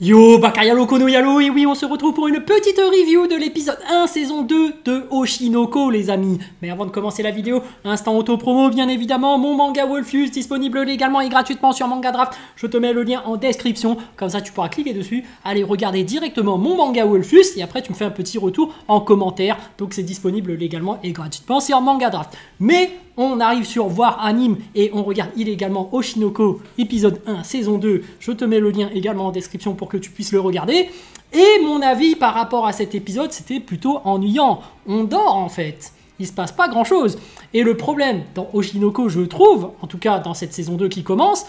Yo, Bakayalo Kono Yalo, et oui, on se retrouve pour une petite review de l'épisode 1, saison 2 de Oshinoko, les amis. Mais avant de commencer la vidéo, instant auto-promo, bien évidemment, mon manga Wolfus, disponible légalement et gratuitement sur Manga Draft. Je te mets le lien en description, comme ça tu pourras cliquer dessus, aller regarder directement mon manga Wolfus, et après tu me fais un petit retour en commentaire. Donc c'est disponible légalement et gratuitement sur Manga Draft. Mais on arrive sur voir anime et on regarde illégalement Oshinoko, épisode 1, saison 2. Je te mets le lien également en description pour que tu puisses le regarder. Et mon avis par rapport à cet épisode, c'était plutôt ennuyant. On dort en fait. Il se passe pas grand chose. Et le problème dans Oshinoko, je trouve, en tout cas dans cette saison 2 qui commence,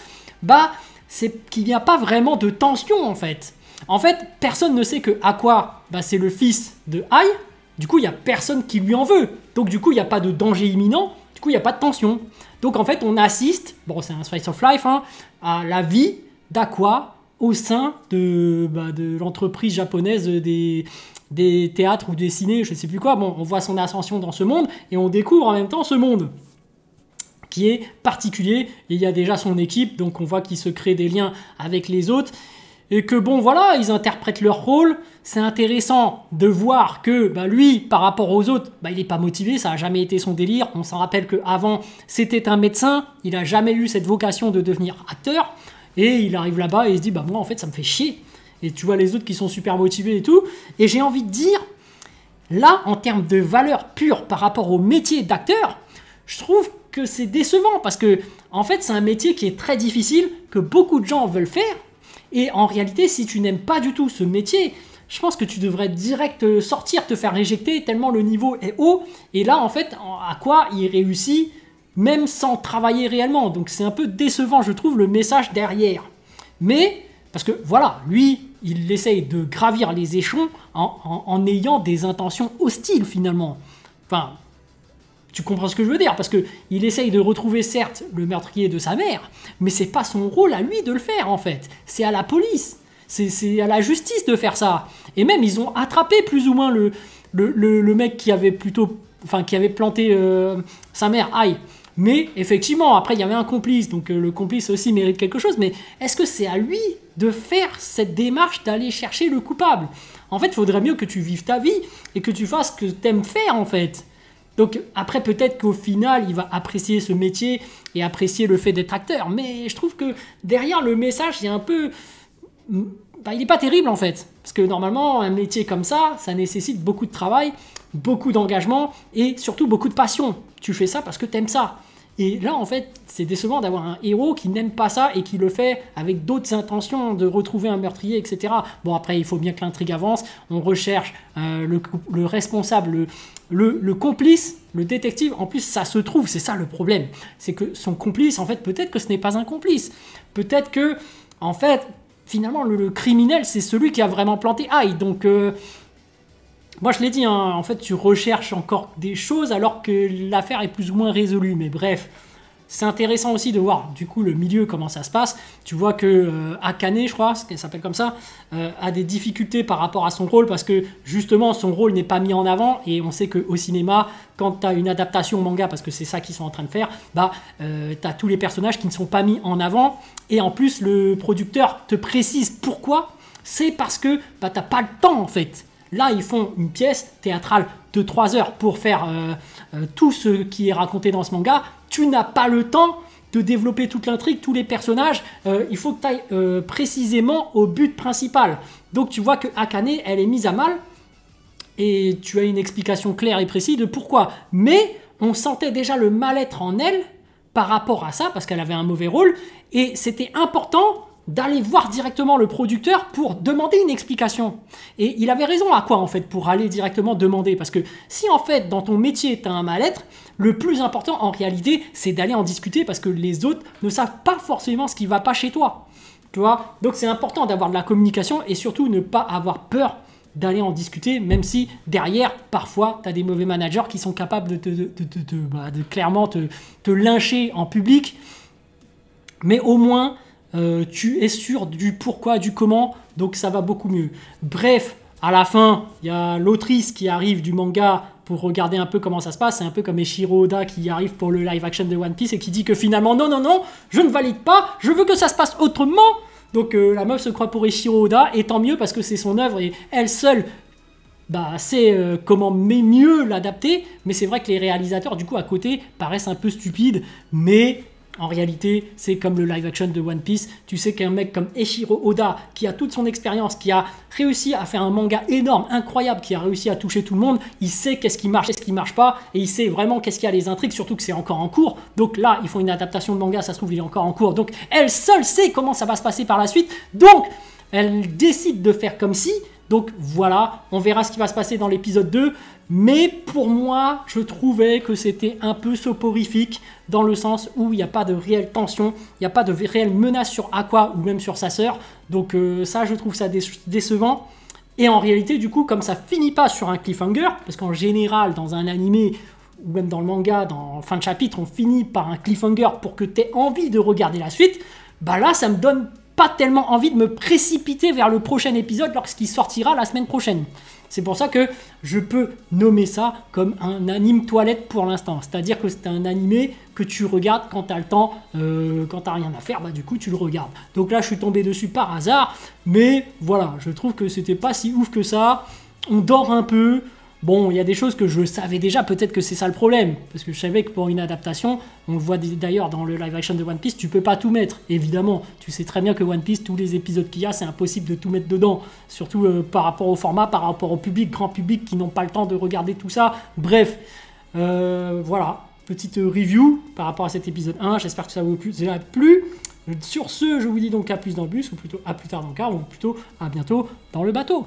c'est qu'il n'y a pas vraiment de tension en fait. En fait, personne ne sait que Aqua, c'est le fils de Ai. Du coup, il n'y a personne qui lui en veut. Donc du coup, il n'y a pas de danger imminent. Du coup, il n'y a pas de tension. Donc en fait, on assiste, bon c'est un slice of life, à la vie d'Aqua au sein de l'entreprise japonaise des théâtres ou des ciné, je ne sais plus quoi. Bon, on voit son ascension dans ce monde et on découvre en même temps ce monde qui est particulier. Et il y a déjà son équipe, donc on voit qu'il se crée des liens avec les autres. Et que bon voilà, ils interprètent leur rôle. C'est intéressant de voir que lui, par rapport aux autres, il n'est pas motivé, ça n'a jamais été son délire. On s'en rappelle qu'avant, c'était un médecin, il n'a jamais eu cette vocation de devenir acteur. Et il arrive là-bas et il se dit, moi en fait ça me fait chier. Et tu vois les autres qui sont super motivés et tout. Et j'ai envie de dire, là, en termes de valeur pure par rapport au métier d'acteur, je trouve que c'est décevant. Parce que en fait, c'est un métier qui est très difficile, que beaucoup de gens veulent faire. Et en réalité, si tu n'aimes pas du tout ce métier, je pense que tu devrais direct sortir, te faire éjecter tellement le niveau est haut. Et là, en fait, à quoi il réussit, même sans travailler réellement. Donc c'est un peu décevant, je trouve, le message derrière. Mais, parce que voilà, lui, il essaye de gravir les échelons en ayant des intentions hostiles finalement. Enfin, tu comprends ce que je veux dire, parce qu'il essaye de retrouver certes le meurtrier de sa mère, mais c'est pas son rôle à lui de le faire en fait. C'est à la police, c'est à la justice de faire ça. Et même ils ont attrapé plus ou moins le mec qui avait qui avait planté sa mère, Ai. Mais effectivement, après il y avait un complice, donc le complice aussi mérite quelque chose. Mais est-ce que c'est à lui de faire cette démarche d'aller chercher le coupable? En fait, il faudrait mieux que tu vives ta vie et que tu fasses ce que tu aimes faire en fait. Donc après peut-être qu'au final il va apprécier ce métier et apprécier le fait d'être acteur, mais je trouve que derrière le message il y a un peu, il n'est pas terrible en fait, parce que normalement un métier comme ça nécessite beaucoup de travail, beaucoup d'engagement et surtout beaucoup de passion. Tu fais ça parce que tu aimes ça. Et là, en fait, c'est décevant d'avoir un héros qui n'aime pas ça et qui le fait avec d'autres intentions de retrouver un meurtrier, etc. Bon, après, il faut bien que l'intrigue avance. On recherche le responsable, le complice, le détective. En plus, ça se trouve, c'est ça le problème. C'est que son complice, en fait, peut-être que ce n'est pas un complice. Peut-être que, en fait, finalement, le criminel, c'est celui qui a vraiment planté Ai. Donc... moi je l'ai dit, en fait tu recherches encore des choses alors que l'affaire est plus ou moins résolue. Mais bref, c'est intéressant aussi de voir du coup le milieu, comment ça se passe. Tu vois que Akane, je crois, ce qu'elle s'appelle comme ça, a des difficultés par rapport à son rôle parce que justement son rôle n'est pas mis en avant. Et on sait qu'au cinéma, quand tu as une adaptation manga, parce que c'est ça qu'ils sont en train de faire, tu as tous les personnages qui ne sont pas mis en avant. Et en plus le producteur te précise pourquoi. C'est parce que tu n'as pas le temps en fait. Là, ils font une pièce théâtrale de 3 heures pour faire tout ce qui est raconté dans ce manga. Tu n'as pas le temps de développer toute l'intrigue, tous les personnages. Il faut que tu ailles précisément au but principal. Donc, tu vois que Akane, elle est mise à mal. Et tu as une explication claire et précise de pourquoi. Mais on sentait déjà le mal-être en elle par rapport à ça, parce qu'elle avait un mauvais rôle. Et c'était important d'aller voir directement le producteur pour demander une explication. Et il avait raison à quoi en fait pour aller directement demander, parce que si en fait dans ton métier tu as un mal-être, le plus important en réalité c'est d'aller en discuter, parce que les autres ne savent pas forcément ce qui va pas chez toi. Tu vois, donc c'est important d'avoir de la communication et surtout ne pas avoir peur d'aller en discuter, même si derrière parfois tu as des mauvais managers qui sont capables de clairement te lyncher en public, mais au moins tu es sûr du pourquoi, du comment, donc ça va beaucoup mieux. Bref, à la fin, il y a l'autrice qui arrive du manga pour regarder un peu comment ça se passe. C'est un peu comme Eiichiro Oda qui arrive pour le live action de One Piece et qui dit que finalement, non, je ne valide pas, je veux que ça se passe autrement. Donc la meuf se croit pour Eiichiro Oda, et tant mieux parce que c'est son œuvre et elle seule sait comment mieux l'adapter. Mais c'est vrai que les réalisateurs du coup à côté paraissent un peu stupides, mais en réalité, c'est comme le live action de One Piece. Tu sais qu'un mec comme Eiichiro Oda, qui a toute son expérience, qui a réussi à faire un manga énorme, incroyable, qui a réussi à toucher tout le monde, il sait qu'est-ce qui marche, qu'est-ce qui marche pas, et il sait vraiment qu'est-ce qu'il y a les intrigues, surtout que c'est encore en cours. Donc là, ils font une adaptation de manga, ça se trouve, il est encore en cours. Donc elle seule sait comment ça va se passer par la suite. Donc, elle décide de faire comme si. Donc voilà, on verra ce qui va se passer dans l'épisode 2. Mais pour moi, je trouvais que c'était un peu soporifique dans le sens où il n'y a pas de réelle tension, il n'y a pas de réelle menace sur Aqua ou même sur sa sœur. Donc ça, je trouve ça décevant. Et en réalité, du coup, comme ça finit pas sur un cliffhanger, parce qu'en général, dans un animé ou même dans le manga, dans fin de chapitre, on finit par un cliffhanger pour que tu aies envie de regarder la suite, bah là, ça me donne pas tellement envie de me précipiter vers le prochain épisode lorsqu'il sortira la semaine prochaine. C'est pour ça que je peux nommer ça comme un anime toilette pour l'instant. C'est-à-dire que c'est un animé que tu regardes quand tu as le temps, quand tu n'as rien à faire, du coup tu le regardes. Donc là je suis tombé dessus par hasard, mais voilà, je trouve que c'était pas si ouf que ça. On dort un peu. Bon, il y a des choses que je savais déjà, peut-être que c'est ça le problème, parce que je savais que pour une adaptation, on le voit d'ailleurs dans le live action de One Piece, tu peux pas tout mettre, évidemment. Tu sais très bien que One Piece, tous les épisodes qu'il y a, c'est impossible de tout mettre dedans, surtout par rapport au format, par rapport au public, grand public qui n'ont pas le temps de regarder tout ça. Bref, voilà, petite review par rapport à cet épisode 1, j'espère que ça vous a plu. Sur ce, je vous dis donc à plus dans le bus, ou plutôt à plus tard dans le car, ou plutôt à bientôt dans le bateau.